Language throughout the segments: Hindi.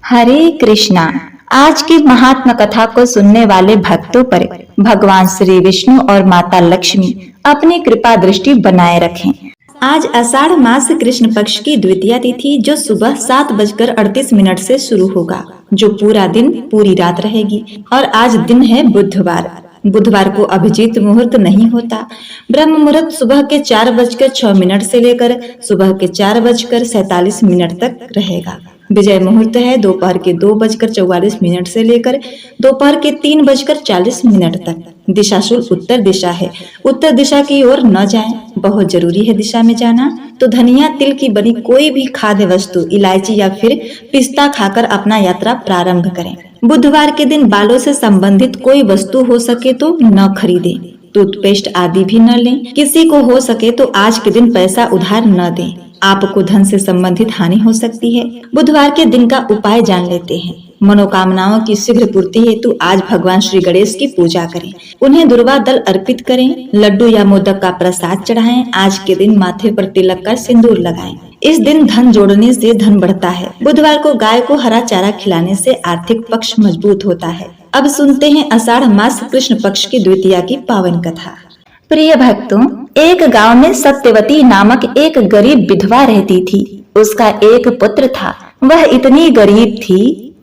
हरे कृष्णा। आज की महात्मा कथा को सुनने वाले भक्तों पर भगवान श्री विष्णु और माता लक्ष्मी अपनी कृपा दृष्टि बनाए रखें। आज आषाढ़ मास कृष्ण पक्ष की द्वितीया तिथि जो सुबह 7:38 से शुरू होगा, जो पूरा दिन पूरी रात रहेगी। और आज दिन है बुधवार। बुधवार को अभिजीत मुहूर्त नहीं होता। ब्रह्म मुहूर्त सुबह के 4:06 से लेकर सुबह के 4:47 तक रहेगा। विजय मुहूर्त है दोपहर के 2:44 से लेकर दोपहर के 3:40 तक। दिशाशूल उत्तर दिशा है। उत्तर दिशा की ओर न जाएं, बहुत जरूरी है दिशा में जाना। तो धनिया तिल की बनी कोई भी खाद्य वस्तु, इलायची या फिर पिस्ता खाकर अपना यात्रा प्रारंभ करें। बुधवार के दिन बालों से संबंधित कोई वस्तु हो सके तो न खरीदें। टूथपेस्ट आदि भी न लें। किसी को हो सके तो आज के दिन पैसा उधार न दें। आपको धन से संबंधित हानि हो सकती है। बुधवार के दिन का उपाय जान लेते हैं। मनोकामनाओं की शीघ्र पूर्ति हेतु आज भगवान श्री गणेश की पूजा करें। उन्हें दुर्वा दल अर्पित करें। लड्डू या मोदक का प्रसाद चढ़ाएं। आज के दिन माथे पर तिलक का सिंदूर लगाएं। इस दिन धन जोड़ने से धन बढ़ता है। बुधवार को गाय को हरा चारा खिलाने से आर्थिक पक्ष मजबूत होता है। अब सुनते हैं आषाढ़ मास कृष्ण पक्ष की द्वितीया की पावन कथा। प्रिय भक्तों, एक गांव में सत्यवती नामक एक गरीब विधवा रहती थी। उसका एक पुत्र था। वह इतनी गरीब थी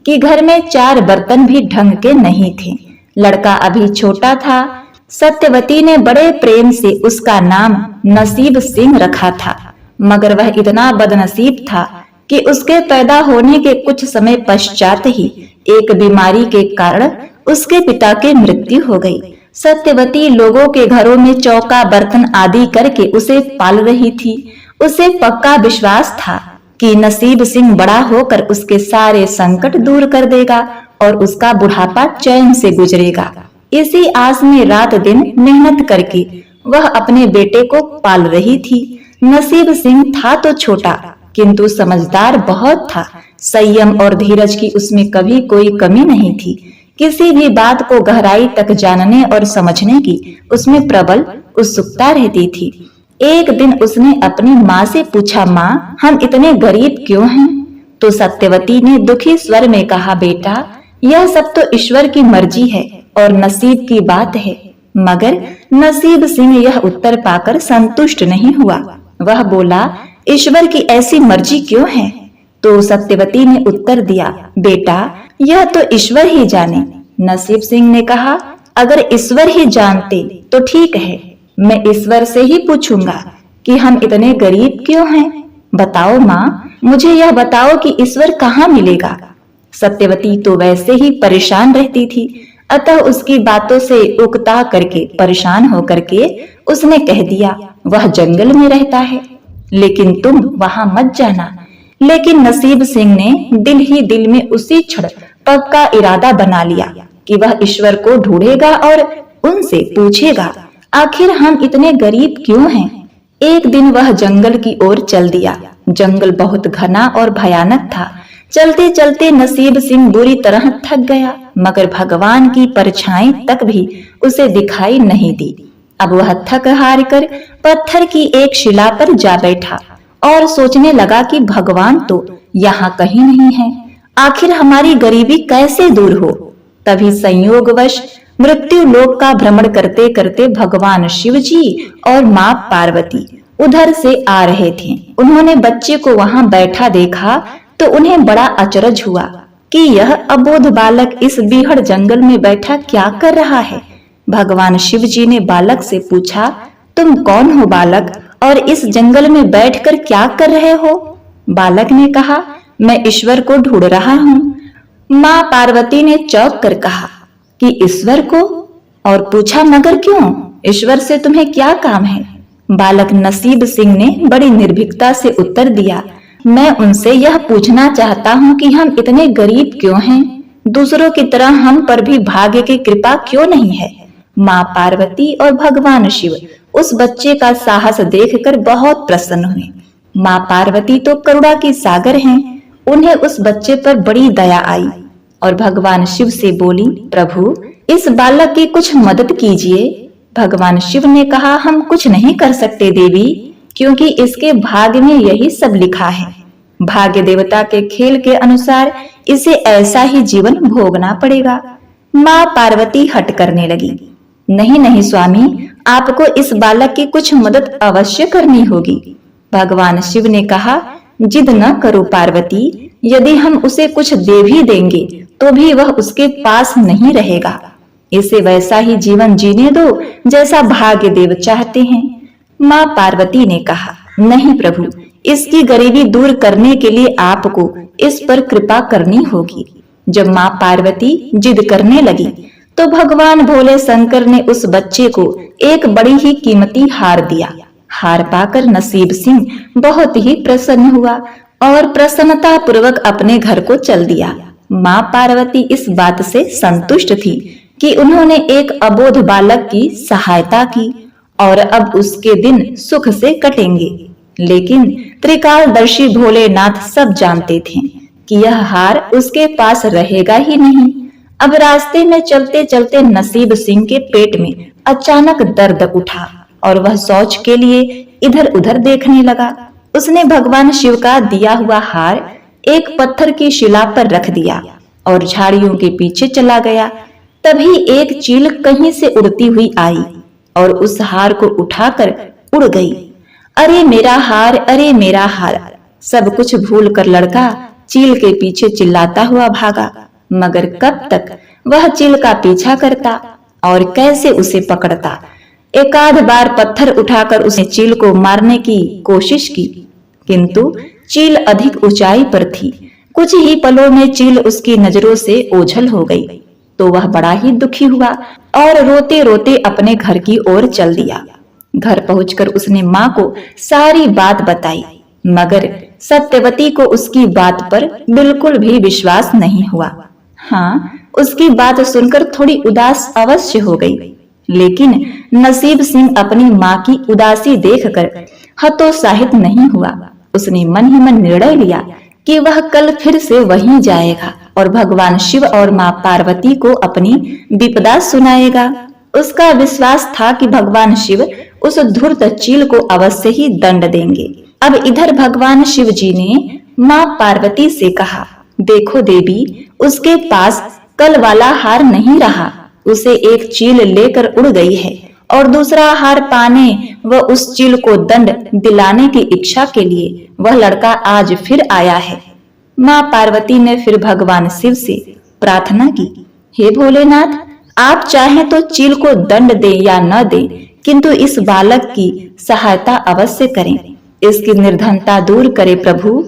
कि घर में 4 बर्तन भी ढंग के नहीं थे। लड़का अभी छोटा था। सत्यवती ने बड़े प्रेम से उसका नाम नसीब सिंह रखा था, मगर वह इतना बदनसीब था कि उसके पैदा होने के कुछ समय पश्चात ही एक बीमारी के कारण उसके पिता की मृत्यु हो गई। सत्यवती लोगों के घरों में चौका बर्तन आदि करके उसे पाल रही थी। उसे पक्का विश्वास था कि नसीब सिंह बड़ा होकर उसके सारे संकट दूर कर देगा और उसका बुढ़ापा चैन से गुजरेगा। इसी आस में रात दिन मेहनत करके वह अपने बेटे को पाल रही थी। नसीब सिंह था तो छोटा, किंतु समझदार बहुत था। संयम और धीरज की उसमें कभी कोई कमी नहीं थी। किसी भी बात को गहराई तक जानने और समझने की उसमें प्रबल उत्सुकता रहती थी। एक दिन उसने अपनी माँ से पूछा, माँ, हम इतने गरीब क्यों हैं? तो सत्यवती ने दुखी स्वर में कहा, बेटा, यह सब तो ईश्वर की मर्जी है और नसीब की बात है। मगर नसीब सिंह यह उत्तर पाकर संतुष्ट नहीं हुआ। वह बोला, ईश्वर की ऐसी मर्जी क्यों है? तो सत्यवती ने उत्तर दिया, बेटा, यह तो ईश्वर ही जाने। नसीब सिंह ने कहा, अगर ईश्वर ही जानते तो ठीक है, मैं ईश्वर से ही पूछूंगा कि हम इतने गरीब क्यों हैं। बताओ माँ, मुझे यह बताओ कि ईश्वर कहाँ मिलेगा। सत्यवती तो वैसे ही परेशान रहती थी, अतः उसकी बातों से उकता करके परेशान होकर के उसने कह दिया, वह जंगल में रहता है, लेकिन तुम वहां मत जाना। लेकिन नसीब सिंह ने दिल ही दिल में उसी क्षण पक्का इरादा बना लिया कि वह ईश्वर को ढूंढेगा और उनसे पूछेगा, आखिर हम इतने गरीब क्यों हैं। एक दिन वह जंगल की ओर चल दिया। जंगल बहुत घना और भयानक था। चलते चलते नसीब सिंह बुरी तरह थक गया, मगर भगवान की परछाई तक भी उसे दिखाई नहीं दी। अब वह थक हार कर पत्थर की एक शिला पर जा बैठा और सोचने लगा कि भगवान तो यहाँ कहीं नहीं है। आखिर हमारी गरीबी कैसे दूर हो। तभी संयोगवश मृत्यु लोक का भ्रमण करते करते भगवान शिव जी और माँ पार्वती उधर से आ रहे थे। उन्होंने बच्चे को वहां बैठा देखा तो उन्हें बड़ा अचरज हुआ कि यह अबोध बालक इस बीहड़ जंगल में बैठा क्या कर रहा है। भगवान शिव जी ने बालक से पूछा, तुम कौन हो बालक, और इस जंगल में बैठकर क्या कर रहे हो? बालक ने कहा, मैं ईश्वर को ढूंढ रहा हूँ। माँ पार्वती ने चौंक कर कहा कि ईश्वर को? और पूछा, मगर क्यों? ईश्वर से तुम्हें क्या काम है? बालक नसीब सिंह ने बड़ी निर्भीकता से उत्तर दिया, मैं उनसे यह पूछना चाहता हूँ कि हम इतने गरीब क्यों हैं? दूसरों की तरह हम पर भी भाग्य की कृपा क्यों नहीं है? माँ पार्वती और भगवान शिव उस बच्चे का साहस देखकर बहुत प्रसन्न हुए। माँ पार्वती तो करुणा की सागर हैं। उन्हें उस बच्चे पर बड़ी दया आई और भगवान शिव से बोली, प्रभु, इस बालक की कुछ मदद कीजिए। भगवान शिव ने कहा, हम कुछ नहीं कर सकते देवी, क्योंकि इसके भाग्य में यही सब लिखा है। भाग्य देवता के खेल के अनुसार इसे ऐसा ही जीवन भोगना पड़ेगा। माँ पार्वती हट करने लगी। नहीं नहीं स्वामी, आपको इस बालक की कुछ मदद अवश्य करनी होगी। भगवान शिव ने कहा, जिद न करो पार्वती, यदि हम उसे कुछ दे भी देंगे तो भी वह उसके पास नहीं रहेगा। इसे वैसा ही जीवन जीने दो जैसा भाग्य देव चाहते हैं। माँ पार्वती ने कहा, नहीं प्रभु, इसकी गरीबी दूर करने के लिए आपको इस पर कृपा करनी होगी। जब माँ पार्वती जिद करने लगी तो भगवान भोले शंकर ने उस बच्चे को एक बड़ी ही कीमती हार दिया। हार पाकर नसीब सिंह बहुत ही प्रसन्न हुआ और प्रसन्नता पूर्वक अपने घर को चल दिया। माँ पार्वती इस बात से संतुष्ट थी कि उन्होंने एक अबोध बालक की सहायता की और अब उसके दिन सुख से कटेंगे। लेकिन त्रिकालदर्शी भोलेनाथ सब जानते थे कि यह हार उसके पास रहेगा ही नहीं। अब रास्ते में चलते चलते नसीब सिंह के पेट में अचानक दर्द उठा और वह शौच के लिए इधर उधर देखने लगा। उसने भगवान शिव का दिया हुआ हार एक पत्थर की शिला पर रख दिया और झाड़ियों के पीछे चला गया। तभी एक चील कहीं से उड़ती हुई आई और उस हार को उठाकर उड़ गई। अरे मेरा हार, अरे मेरा हार। सब कुछ भूल कर लड़का चील के पीछे चिल्लाता हुआ भागा, मगर कब तक वह चील का पीछा करता और कैसे उसे पकड़ता। एकाध बार पत्थर उठाकर उसने चील को मारने की कोशिश की, किंतु चील अधिक ऊंचाई पर थी। कुछ ही पलों में चील उसकी नजरों से ओझल हो गई तो वह बड़ा ही दुखी हुआ और रोते रोते अपने घर की ओर चल दिया। घर पहुंचकर उसने माँ को सारी बात बताई, मगर सत्यवती को उसकी बात पर बिल्कुल भी विश्वास नहीं हुआ। हाँ, उसकी बात सुनकर थोड़ी उदास अवश्य हो गई, लेकिन नसीब सिंह अपनी माँ की उदासी देखकर हतोत्साहित नहीं हुआ। उसने मन ही मन निर्णय लिया कि वह कल फिर से वहीं जाएगा और भगवान शिव और माँ पार्वती को अपनी विपदा सुनाएगा। उसका विश्वास था कि भगवान शिव उस धूर्त चील को अवश्य ही दंड देंगे। अब इधर भगवान शिव जी ने माँ पार्वती से कहा, देखो देवी, उसके पास कल वाला हार नहीं रहा। उसे एक चील लेकर उड़ गई है और दूसरा हार पाने व उस चील को दंड दिलाने की इच्छा के लिए वह लड़का आज फिर आया है। माँ पार्वती ने फिर भगवान शिव से प्रार्थना की, हे भोलेनाथ, आप चाहें तो चील को दंड दें या न दें, किंतु इस बालक की सहायता अवश्य करें, इसकी निर्धनता दूर करे प्रभु।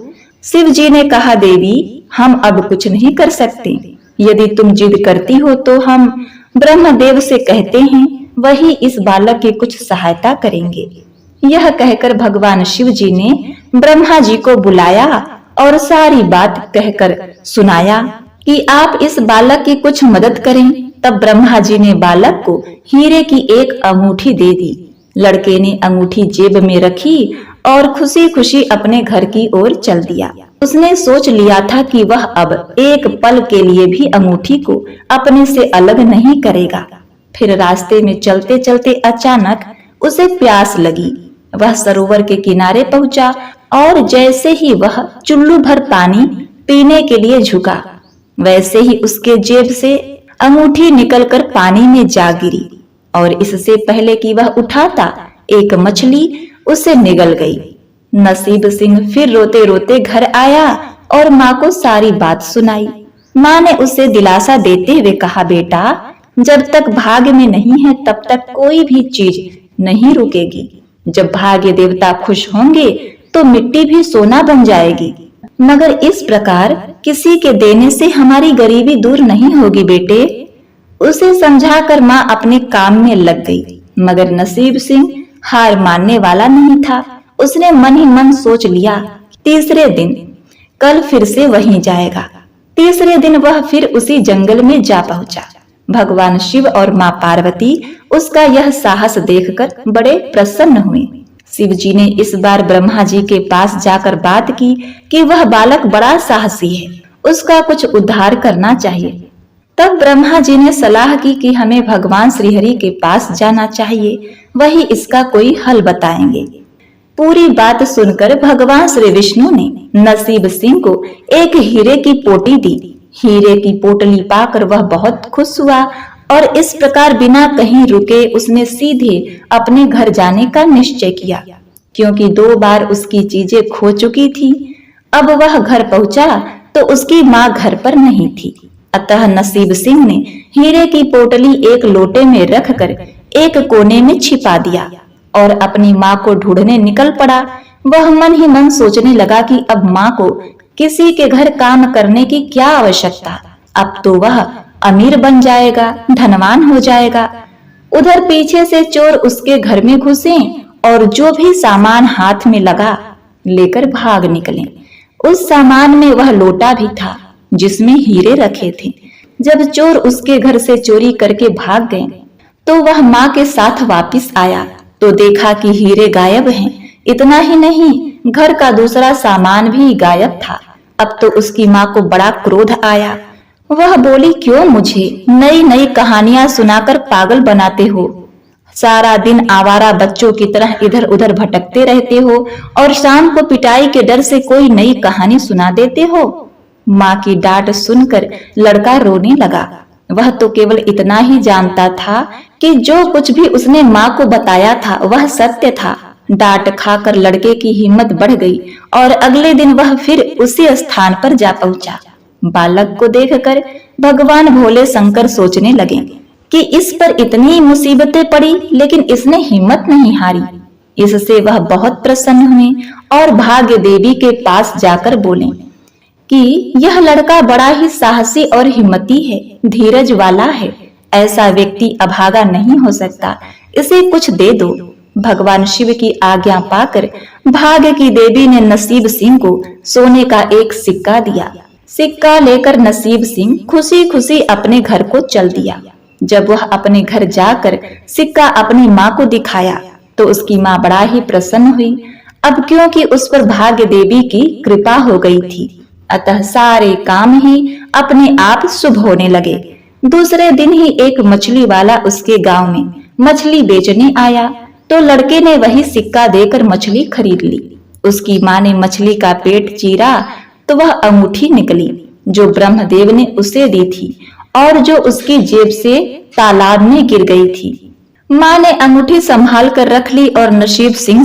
शिव जी ने कहा, देवी, हम अब कुछ नहीं कर सकते। यदि तुम जिद करती हो तो हम ब्रह्मदेव से कहते हैं, वही इस बालक की कुछ सहायता करेंगे। यह कहकर भगवान शिव जी ने ब्रह्मा जी को बुलाया और सारी बात कहकर सुनाया कि आप इस बालक की कुछ मदद करें। तब ब्रह्मा जी ने बालक को हीरे की एक अंगूठी दे दी। लड़के ने अंगूठी जेब में रखी और खुशी खुशी अपने घर की ओर चल दिया। उसने सोच लिया था कि वह अब एक पल के लिए भी अंगूठी को अपने से अलग नहीं करेगा। फिर रास्ते में चलते चलते अचानक उसे प्यास लगी। वह सरोवर के किनारे पहुंचा और जैसे ही वह चुल्लू भर पानी पीने के लिए झुका, वैसे ही उसके जेब से अंगूठी निकलकर पानी में जा गिरी और इससे पहले कि वह उठाता, एक मछली उसे निगल गई। नसीब सिंह फिर रोते रोते घर आया और माँ को सारी बात सुनाई। माँ ने उसे दिलासा देते हुए कहा, बेटा, जब तक भाग्य में नहीं है तब तक कोई भी चीज नहीं रुकेगी। जब भाग्य देवता खुश होंगे तो मिट्टी भी सोना बन जाएगी, मगर इस प्रकार किसी के देने से हमारी गरीबी दूर नहीं होगी बेटे। उसे समझाकर माँ अपने काम में लग गई, मगर नसीब सिंह हार मानने वाला नहीं था। उसने मन ही मन सोच लिया, तीसरे दिन कल फिर से वहीं जाएगा। तीसरे दिन वह फिर उसी जंगल में जा पहुंचा। भगवान शिव और माँ पार्वती उसका यह साहस देखकर बड़े प्रसन्न हुए। शिव जी ने इस बार ब्रह्मा जी के पास जाकर बात की कि वह बालक बड़ा साहसी है, उसका कुछ उद्धार करना चाहिए। तब ब्रह्मा जी ने सलाह की कि हमें भगवान श्रीहरि के पास जाना चाहिए, वही इसका कोई हल बताएंगे। पूरी बात सुनकर भगवान श्री विष्णु ने नसीब सिंह को एक हीरे की पोटी दी। हीरे की पोटली पाकर वह बहुत खुश हुआ और इस प्रकार बिना कहीं रुके उसने सीधे अपने घर जाने का निश्चय किया, क्योंकि 2 बार उसकी चीजें खो चुकी थी। अब वह घर पहुंचा तो उसकी माँ घर पर नहीं थी। अतः नसीब सिंह ने हीरे की पोटली एक लोटे में रखकर एक कोने में छिपा दिया और अपनी माँ को ढूंढने निकल पड़ा। वह मन ही मन सोचने लगा कि अब माँ को किसी के घर काम करने की क्या आवश्यकता, अब तो वह अमीर बन जाएगा, धनवान हो जाएगा। उधर पीछे से चोर उसके घर में घुसे और जो भी सामान हाथ में लगा लेकर भाग निकले। उस सामान में वह लोटा भी था जिसमें हीरे रखे थे। जब चोर उसके घर से चोरी करके भाग गए तो वह माँ के साथ वापस आया तो देखा कि हीरे गायब हैं। इतना ही नहीं, घर का दूसरा सामान भी गायब था। अब तो उसकी माँ को बड़ा क्रोध आया। वह बोली, क्यों मुझे नई नई कहानियां सुनाकर पागल बनाते हो? सारा दिन आवारा बच्चों की तरह इधर उधर भटकते रहते हो और शाम को पिटाई के डर से कोई नई कहानी सुना देते हो। माँ की डांट सुनकर लड़का रोने लगा। वह तो केवल इतना ही जानता था कि जो कुछ भी उसने माँ को बताया था वह सत्य था। डांट खाकर लड़के की हिम्मत बढ़ गई और अगले दिन वह फिर उसी स्थान पर जा पहुंचा। बालक को देखकर भगवान भोले शंकर सोचने लगे कि इस पर इतनी मुसीबतें पड़ी लेकिन इसने हिम्मत नहीं हारी। इससे वह बहुत प्रसन्न हुए और भाग्य देवी के पास जाकर बोले कि यह लड़का बड़ा ही साहसी और हिम्मती है, धीरज वाला है। ऐसा व्यक्ति अभागा नहीं हो सकता, इसे कुछ दे दो। भगवान शिव की आज्ञा पाकर भाग्य की देवी ने नसीब सिंह को सोने का एक सिक्का दिया। सिक्का लेकर नसीब सिंह खुशी खुशी अपने घर को चल दिया। जब वह अपने घर जाकर सिक्का अपनी माँ को दिखाया तो उसकी माँ बड़ा ही प्रसन्न हुई। अब क्योंकि उस पर भाग्य देवी की कृपा हो गई थी, अतः सारे काम ही अपने आप शुभ होने लगे। दूसरे दिन ही एक मछली वाला उसके गांव में मछली बेचने आया तो लड़के ने वही सिक्का देकर मछली खरीद ली। उसकी माँ ने मछली का पेट चीरा तो वह अंगूठी निकली जो ब्रह्मदेव ने उसे दी थी और जो उसकी जेब से तालाब में गिर गई थी। माँ ने अंगूठी संभाल कर रख ली और नसीब सिंह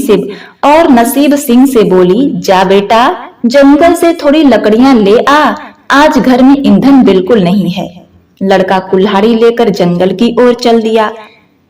से बोली, जा बेटा जंगल से थोड़ी लकड़ियां ले आ, आज घर में ईंधन बिल्कुल नहीं है। लड़का कुल्हाड़ी लेकर जंगल की ओर चल दिया।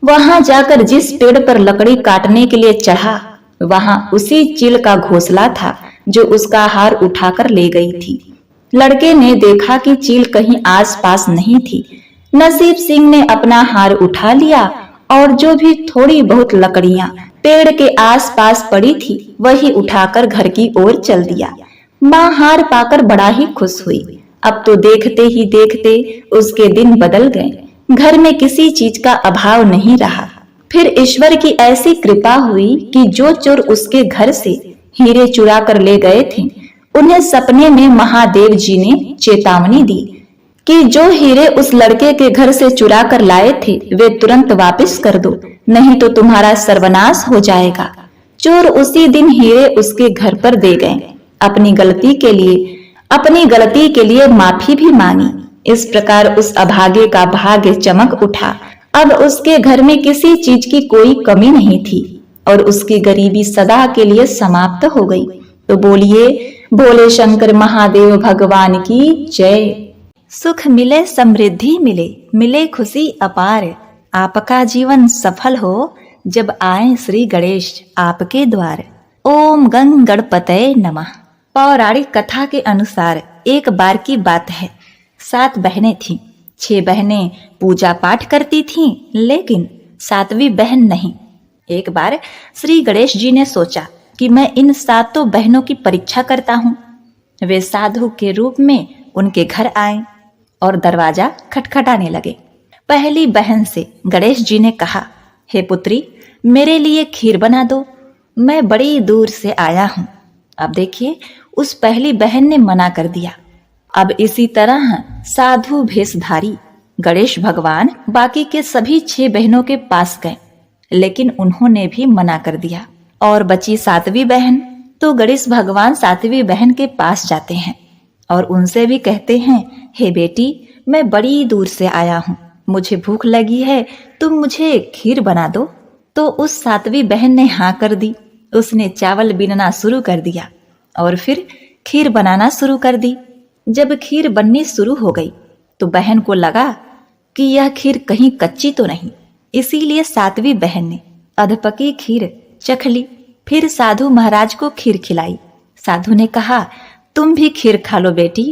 वहां जाकर जिस पेड़ पर लकड़ी काटने के लिए चढ़ा वहां उसी चील का घोंसला था जो उसका हार उठाकर ले गई थी। लड़के ने देखा कि चील कहीं आसपास नहीं थी। नसीब सिंह ने अपना हार उठा लिया और जो भी थोड़ी बहुत लकड़ियां पेड़ के आसपास पड़ी थी वही उठाकर घर की ओर चल दिया। माँ हार पाकर बड़ा ही खुश हुई। अब तो देखते ही देखते उसके दिन बदल गए। घर में किसी चीज का अभाव नहीं रहा। फिर ईश्वर की ऐसी कृपा हुई कि जो चोर उसके घर से हीरे चुरा कर ले गए थे उन्हें सपने में महादेव जी ने चेतावनी दी कि जो हीरे उस लड़के के घर से चुरा कर लाए थे वे तुरंत वापस कर दो, नहीं तो तुम्हारा सर्वनाश हो जाएगा। चोर उसी दिन हीरे उसके घर पर दे गए। अपनी गलती के लिए माफी भी मांगी। इस प्रकार उस अभागे का भाग्य चमक उठा। अब उसके घर में किसी चीज की कोई कमी नहीं थी और उसकी गरीबी सदा के लिए समाप्त हो गई। तो बोलिए भोले शंकर महादेव भगवान की जय। सुख मिले, समृद्धि मिले, मिले खुशी अपार। आपका जीवन सफल हो जब आए श्री गणेश आपके द्वार। ओम गंग गणपतये नमः। पौराणिक कथा के अनुसार एक बार की बात है, 7 बहनें थीं। 6 बहनें पूजा पाठ करती थीं, लेकिन 7वीं बहन नहीं। एक बार श्री गणेश जी ने सोचा कि मैं इन 7 बहनों की परीक्षा करता हूँ। वे साधु के रूप में उनके घर आए और दरवाजा खटखटाने लगे। पहली बहन से गणेश जी ने कहा, हे पुत्री, मेरे लिए खीर बना दो, मैं बड़ी दूर से आया हूँ। अब देखिए, उस पहली बहन ने मना कर दिया। अब इसी तरह साधु भेषधारी गणेश भगवान बाकी के सभी 6 बहनों के पास गए, लेकिन उन्होंने भी मना कर दिया। और बची सातवीं बहन। तो गणेश भगवान सातवीं बहन के पास जाते हैं और उनसे भी कहते हैं, हे बेटी, मैं बड़ी दूर से आया हूँ, मुझे भूख लगी है, तुम मुझे खीर बना दो। तो उस सातवीं बहन ने हाँ कर दी। उसने चावल बीनना शुरू कर दिया और फिर खीर बनाना शुरू कर दी। जब खीर बननी शुरू हो गई तो बहन को लगा कि यह खीर कहीं कच्ची तो नहीं, इसीलिए सातवीं बहन ने अधपकी खीर चख ली। फिर साधु महाराज को खीर खिलाई। साधु ने कहा, तुम भी खीर खा लो बेटी।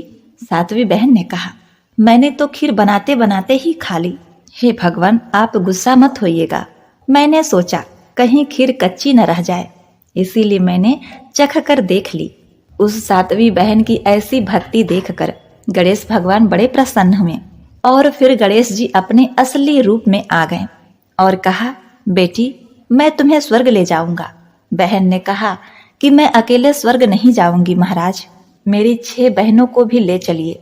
सातवीं बहन ने कहा, मैंने तो खीर बनाते बनाते ही खा ली। हे भगवान, आप गुस्सा मत होइएगा, मैंने सोचा कहीं खीर कच्ची न रह जाए, इसीलिए मैंने चख कर देख ली। उस सातवीं बहन की ऐसी भक्ति देखकर गणेश भगवान बड़े प्रसन्न हुए और फिर गणेश जी अपने असली रूप में आ गए और कहा, बेटी, मैं तुम्हें स्वर्ग ले जाऊंगा। बहन ने कहा कि मैं अकेले स्वर्ग नहीं जाऊंगी महाराज, मेरी 6 बहनों को भी ले चलिए।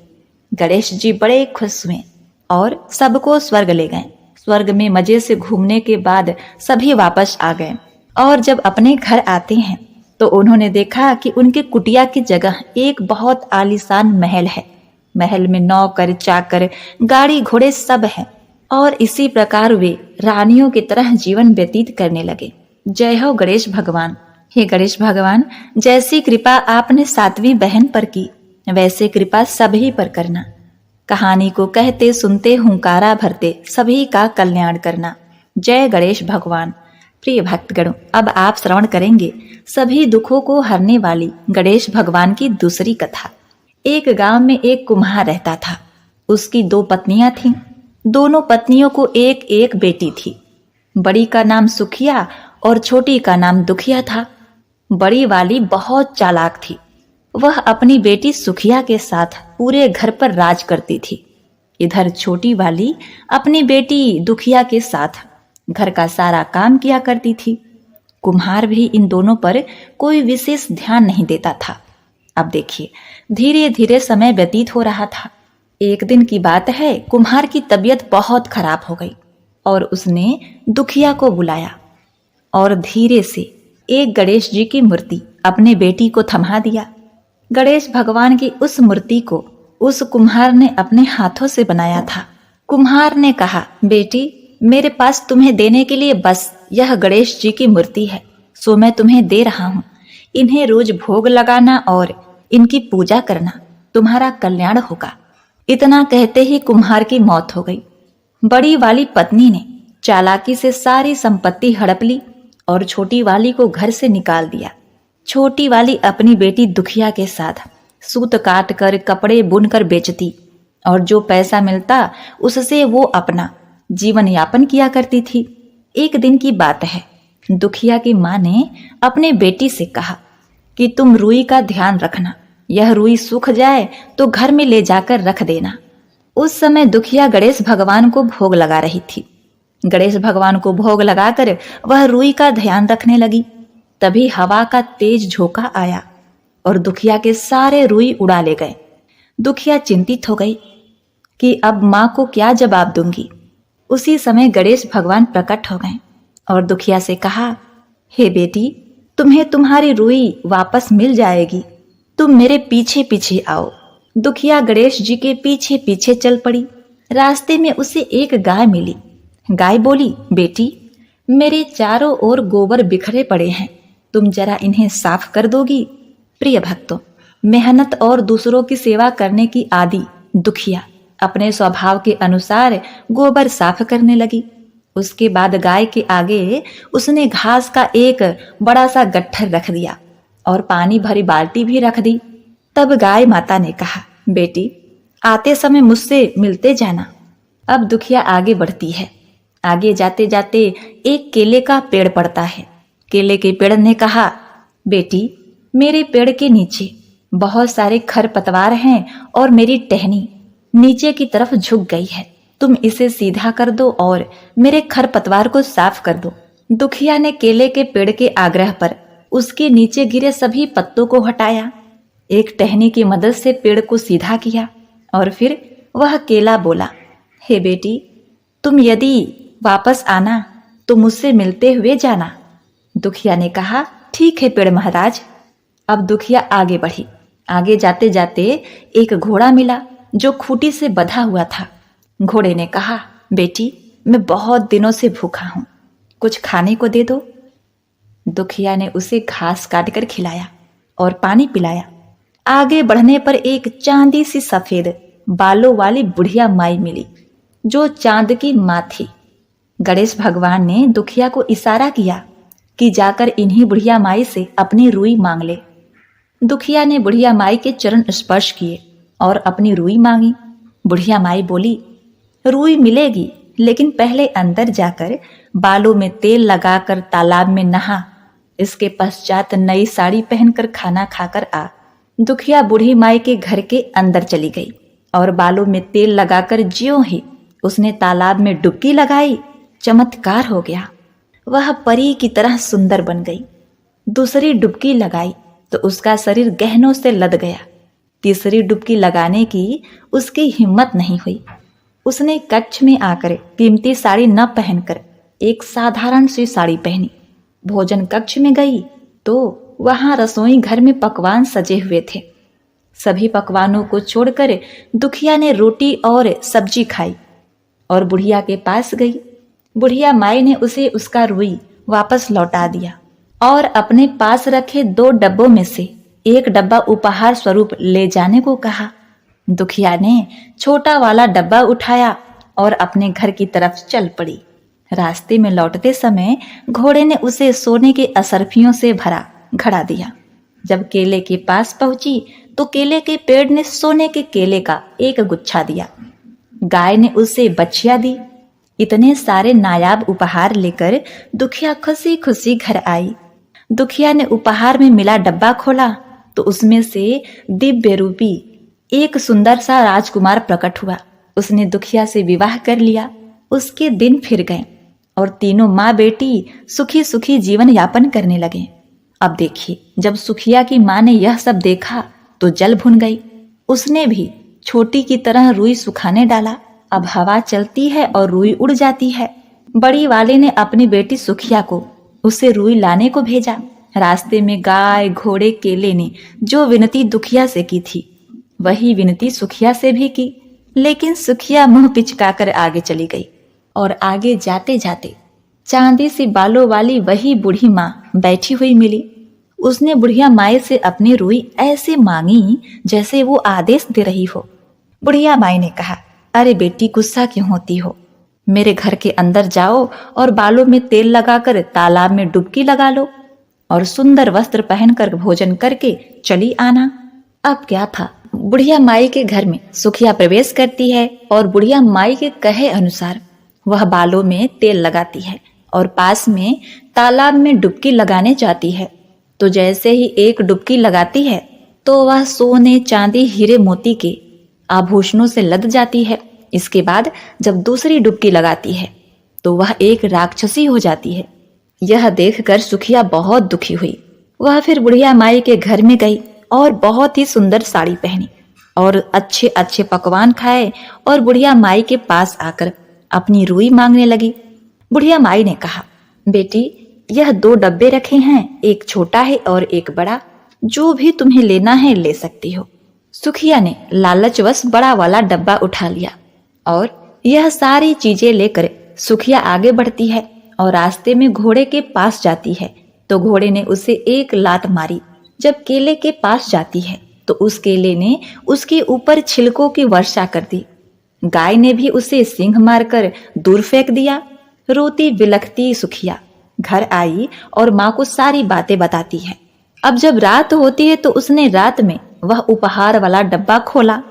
गणेश जी बड़े खुश हुए और सबको स्वर्ग ले गए। स्वर्ग में मजे से घूमने के बाद सभी वापस आ गए और जब अपने घर आते हैं तो उन्होंने देखा कि उनके कुटिया की जगह एक बहुत आलीशान महल है। महल में नौकर चाकर गाड़ी घोड़े सब है और इसी प्रकार वे रानियों की तरह जीवन व्यतीत करने लगे। जय हो गणेश भगवान। हे गणेश भगवान, जैसी कृपा आपने सातवीं बहन पर की वैसे कृपा सभी पर करना। कहानी को कहते सुनते हुंकारा भरते सभी का कल्याण करना। जय गणेश भगवान। प्रिय भक्तगणों, अब आप श्रवण करेंगे सभी दुखों को हरने वाली गणेश भगवान की दूसरी कथा। एक गांव में एक कुम्हार रहता था। उसकी 2 पत्नियां थीं। दोनों पत्नियों को एक एक बेटी थी। बड़ी का नाम सुखिया और छोटी का नाम दुखिया था। बड़ी वाली बहुत चालाक थी। वह अपनी बेटी सुखिया के साथ पूरे घर पर राज करती थी। इधर छोटी वाली अपनी बेटी दुखिया के साथ घर का सारा काम किया करती थी। कुम्हार भी इन दोनों पर कोई विशेष ध्यान नहीं देता था। अब देखिए, धीरे धीरे समय व्यतीत हो रहा था। एक दिन की बात है, कुम्हार की तबीयत बहुत खराब हो गई और उसने दुखिया को बुलाया और धीरे से एक गणेश जी की मूर्ति अपने बेटी को थमा दिया। गणेश भगवान की उस मूर्ति को उस कुम्हार ने अपने हाथों से बनाया था। कुम्हार ने कहा, बेटी, मेरे पास तुम्हें देने के लिए बस यह गणेश जी की मूर्ति है, सो मैं तुम्हें दे रहा हूँ। इन्हें रोज भोग लगाना और इनकी पूजा करना, तुम्हारा कल्याण होगा। इतना कहते ही कुम्हार की मौत हो गई। बड़ी वाली पत्नी ने चालाकी से सारी संपत्ति हड़प ली और छोटी वाली को घर से निकाल दिया। छोटी वाली अपनी बेटी दुखिया के साथ सूत काट कर कपड़े बुनकर बेचती और जो पैसा मिलता उससे वो अपना जीवन यापन किया करती थी। एक दिन की बात है, दुखिया की माँ ने अपने बेटी से कहा कि तुम रुई का ध्यान रखना, यह रुई सूख जाए तो घर में ले जाकर रख देना। उस समय दुखिया गणेश भगवान को भोग लगा रही थी। गणेश भगवान को भोग लगाकर वह रुई का ध्यान रखने लगी। तभी हवा का तेज झोंका आया और दुखिया के सारे रुई उड़ा ले गए। दुखिया चिंतित हो गई कि अब माँ को क्या जवाब दूंगी। उसी समय गणेश भगवान प्रकट हो गए और दुखिया से कहा, हे बेटी, तुम्हें तुम्हारी रुई वापस मिल जाएगी, तुम मेरे पीछे पीछे आओ। दुखिया गणेश जी के पीछे पीछे चल पड़ी। रास्ते में उसे एक गाय मिली। गाय बोली, बेटी, मेरे चारों ओर गोबर बिखरे पड़े हैं, तुम जरा इन्हें साफ कर दोगी। प्रिय भक्तों, मेहनत और दूसरों की सेवा करने की आदि दुखिया अपने स्वभाव के अनुसार गोबर साफ करने लगी। उसके बाद गाय के आगे उसने घास का एक बड़ा सा गट्ठर रख दिया और पानी भरी बाल्टी भी रख दी। तब गाय माता ने कहा, बेटी, आते समय मुझसे मिलते जाना। अब दुखिया आगे बढ़ती है। आगे जाते जाते एक केले का पेड़ पड़ता है। केले के पेड़ ने कहा, बेटी, मेरे पेड़ के नीचे बहुत सारे खरपतवार हैं और मेरी टहनी नीचे की तरफ झुक गई है, तुम इसे सीधा कर दो और मेरे खरपतवार को साफ कर दो। दुखिया ने केले के पेड़ के आग्रह पर उसके नीचे गिरे सभी पत्तों को हटाया, एक टहनी की मदद से पेड़ को सीधा किया और फिर वह केला बोला, हे बेटी, तुम यदि वापस आना तो मुझसे मिलते हुए जाना। दुखिया ने कहा, ठीक है पेड़ महाराज। अब दुखिया आगे बढ़ी। आगे जाते जाते एक घोड़ा मिला जो खूंटी से बंधा हुआ था। घोड़े ने कहा, बेटी मैं बहुत दिनों से भूखा हूं, कुछ खाने को दे दो। दुखिया ने उसे घास काटकर खिलाया और पानी पिलाया। आगे बढ़ने पर एक चांदी सी सफेद बालों वाली बुढ़िया माई मिली जो चांद की मां थी। गणेश भगवान ने दुखिया को इशारा किया कि जाकर इन्हीं बुढ़िया माई से अपनी रुई मांग ले। दुखिया ने बुढ़िया माई के चरण स्पर्श किए और अपनी रुई मांगी। बुढ़िया माई बोली, रुई मिलेगी, लेकिन पहले अंदर जाकर बालों में तेल लगाकर तालाब में नहा, इसके पश्चात नई साड़ी पहनकर खाना खाकर आ। दुखिया बूढ़ी माई के घर के अंदर चली गई और बालों में तेल लगाकर ज्यों ही उसने तालाब में डुबकी लगाई, चमत्कार हो गया। वह परी की तरह सुंदर बन गई। दूसरी डुबकी लगाई तो उसका शरीर गहनों से लद गया। तीसरी डुबकी लगाने की उसकी हिम्मत नहीं हुई। उसने कक्ष में आकर कीमती साड़ी न पहनकर एक साधारण सी साड़ी पहनी। भोजन कक्ष में गई तो वहां रसोई घर में पकवान सजे हुए थे। सभी पकवानों को छोड़कर दुखिया ने रोटी और सब्जी खाई और बुढ़िया के पास गई। बुढ़िया माई ने उसे उसका रुई वापस लौटा दिया और अपने पास रखे 2 डब्बों में से एक डब्बा उपहार स्वरूप ले जाने को कहा। दुखिया ने छोटा वाला डब्बा उठाया और अपने घर की तरफ चल पड़ी। रास्ते में लौटते समय घोड़े ने उसे सोने के असरफियों से भरा घड़ा दिया। जब केले के पास पहुंची तो केले के पेड़ ने सोने के केले का एक गुच्छा दिया। गाय ने उसे बछिया दी। इतने सारे नायाब उपहार लेकर दुखिया खुशी खुशी घर आई। दुखिया ने उपहार में मिला डब्बा खोला तो उसमें से दिव्य रूपी एक सुंदर सा राजकुमार प्रकट हुआ। उसने दुखिया से विवाह कर लिया। उसके दिन फिर गए और तीनों माँ बेटी सुखी सुखी जीवन यापन करने लगे। अब देखिए, जब सुखिया की माँ ने यह सब देखा तो जल भुन गई। उसने भी छोटी की तरह रुई सुखाने डाला। अब हवा चलती है और रुई उड़ जाती है। बड़ी वाले ने अपनी बेटी सुखिया को उसे रुई लाने को भेजा। रास्ते में गाय घोड़े केले ने जो विनती दुखिया से की थी वही विनती सुखिया से भी की, लेकिन सुखिया मुंह पिचकाकर आगे चली गई। और आगे जाते जाते चांदी सी बालों वाली वही बूढ़ी माँ बैठी हुई मिली। उसने बुढ़िया माई से अपनी रुई ऐसे मांगी जैसे वो आदेश दे रही हो। बुढ़िया माई ने कहा, अरे बेटी गुस्सा क्यों होती हो? मेरे घर के अंदर जाओ और बालों में तेल लगाकर तालाब में डुबकी लगा लो और सुंदर वस्त्र पहनकर भोजन करके चली आना। अब क्या था, बुढ़िया माई के घर में सुखिया प्रवेश करती है और बुढ़िया माई के कहे अनुसार वह बालों में तेल लगाती है और पास में तालाब में डुबकी लगाने जाती है। तो जैसे ही एक डुबकी लगाती है तो वह सोने चांदी हीरे मोती के आभूषणों से लद जाती है। इसके बाद जब दूसरी डुबकी लगाती है तो वह एक राक्षसी हो जाती है। यह देखकर सुखिया बहुत दुखी हुई। वह फिर बुढ़िया माई के घर में गई और बहुत ही सुंदर साड़ी पहनी और अच्छे अच्छे पकवान खाए और बुढ़िया माई के पास आकर अपनी रुई मांगने लगी। बुढ़िया माई ने कहा, बेटी यह 2 डब्बे रखे हैं, एक छोटा है और एक बड़ा, जो भी तुम्हें लेना है ले सकती हो। सुखिया ने लालचवश बड़ा वाला डब्बा उठा लिया और यह सारी चीजें लेकर सुखिया आगे बढ़ती है और रास्ते में घोड़े के पास जाती है तो घोड़े ने उसे एक लात मारी। जब केले के पास जाती है तो उस केले ने उसके ऊपर छिलकों की वर्षा कर दी। गाय ने भी उसे सींग मारकर दूर फेंक दिया। रोती बिलखती सुखिया घर आई और माँ को सारी बातें बताती है। अब जब रात होती है तो उसने रात में वह उपहार वाला डब्बा खोला।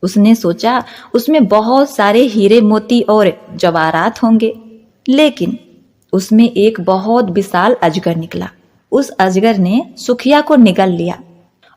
उसने सोचा उसमें बहुत सारे हीरे मोती और जवाहरात होंगे, लेकिन उसमें एक बहुत विशाल अजगर निकला। उस अजगर ने सुखिया को निगल लिया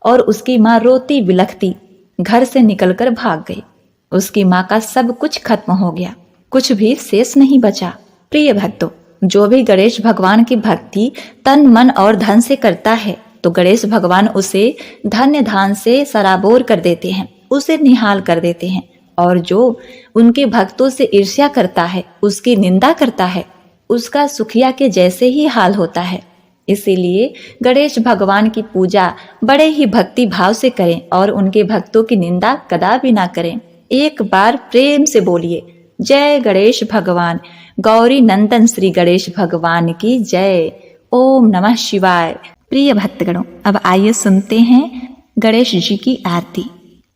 और उसकी माँ रोती बिलखती घर से निकलकर भाग गई। उसकी माँ का सब कुछ खत्म हो गया, कुछ भी शेष नहीं बचा। प्रिय भक्तों, जो भी गणेश भगवान की भक्ति तन मन और धन से करता है तो गणेश भगवान उसे धन्य धान से सराबोर कर देते हैं, उसे निहाल कर देते हैं। और जो उनके भक्तों से ईर्ष्या करता है, उसकी निंदा करता है, उसका सुखिया के जैसे ही हाल होता है। इसीलिए गणेश भगवान की पूजा बड़े ही भक्ति भाव से करें और उनके भक्तों की निंदा कदापि ना करें। एक बार प्रेम से बोलिए, जय गणेश भगवान, गौरी नंदन श्री गणेश भगवान की जय। ओम नमः शिवाय। प्रिय भक्तगणों, अब आइए सुनते हैं गणेश जी की आरती।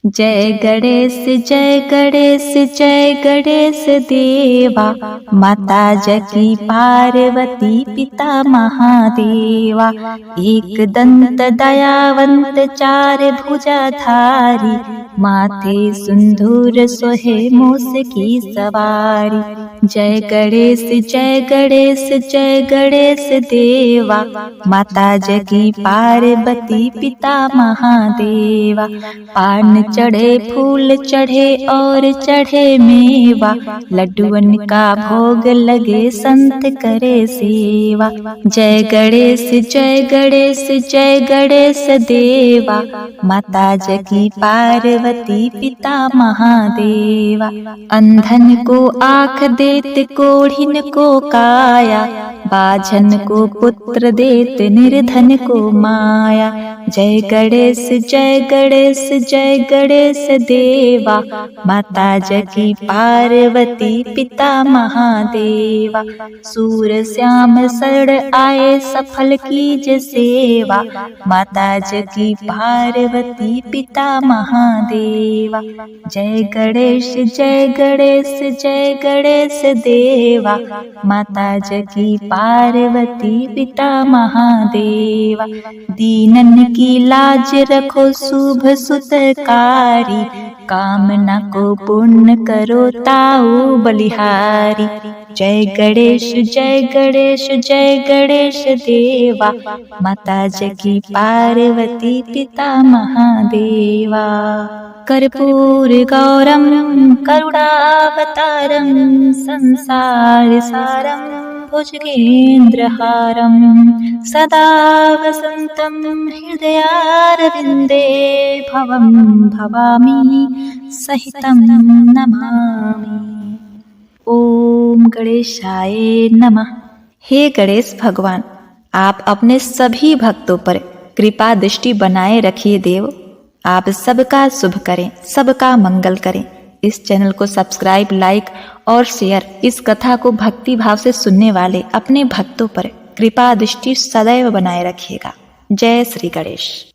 जय गणेश जय गणेश जय गणेश देवा, माता जकी पार्वती पिता महादेवा। एक दंत दयावंत चार भुजाधारी, माथे सिंदूर सोहे मूस की सवारी। जय गणेश जय गणेश जय गणेश देवा, माता जकी पार्वती पिता महादेवा। पान चढ़े फूल चढ़े और चढ़े मेवा, लड्डुअन का भोग लगे संत करे सेवा। जय गणेश जय गणेश जय गणेश देवा, माता जकी पार्वती पिता महादेवा। अंधन को आँख देत कोढ़िन को काया, बाझन को पुत्र देत निर्धन को माया। जय गणेश जय गणेश जय गणेश देवा, माता जकी पार्वती पिता महादेवा। सूर श्याम शरण आए सफल कीज सेवा, माता जकी पार्वती पिता महादेवा। जय गणेश जय गणेश जय गणेश देवा, माता जकी पार्वती पिता महादेवा। दीनन की लाज रखो शुभ सुतकारी, कामना को पूर्ण करो ताऊ बलिहारी। जय गणेश जय गणेश जय गणेश देवा, माता जकी पार्वती पिता महादेवा। कर्पूर गौरम करुणावतारम, संसार सारम भुजगेन्द्रहारम। सदा वसन्तं हृदयारविन्दे, भवं भवामि सहितं नमामि। ओम गणेशाय नमः। हे गणेश भगवान, आप अपने सभी भक्तों पर कृपा दृष्टि बनाए रखिए देव। आप सबका शुभ करें, सबका मंगल करें। इस चैनल को सब्सक्राइब, लाइक और शेयर। इस कथा को भक्ति भाव से सुनने वाले अपने भक्तों पर कृपा दृष्टि सदैव बनाए रखिएगा। जय श्री गणेश।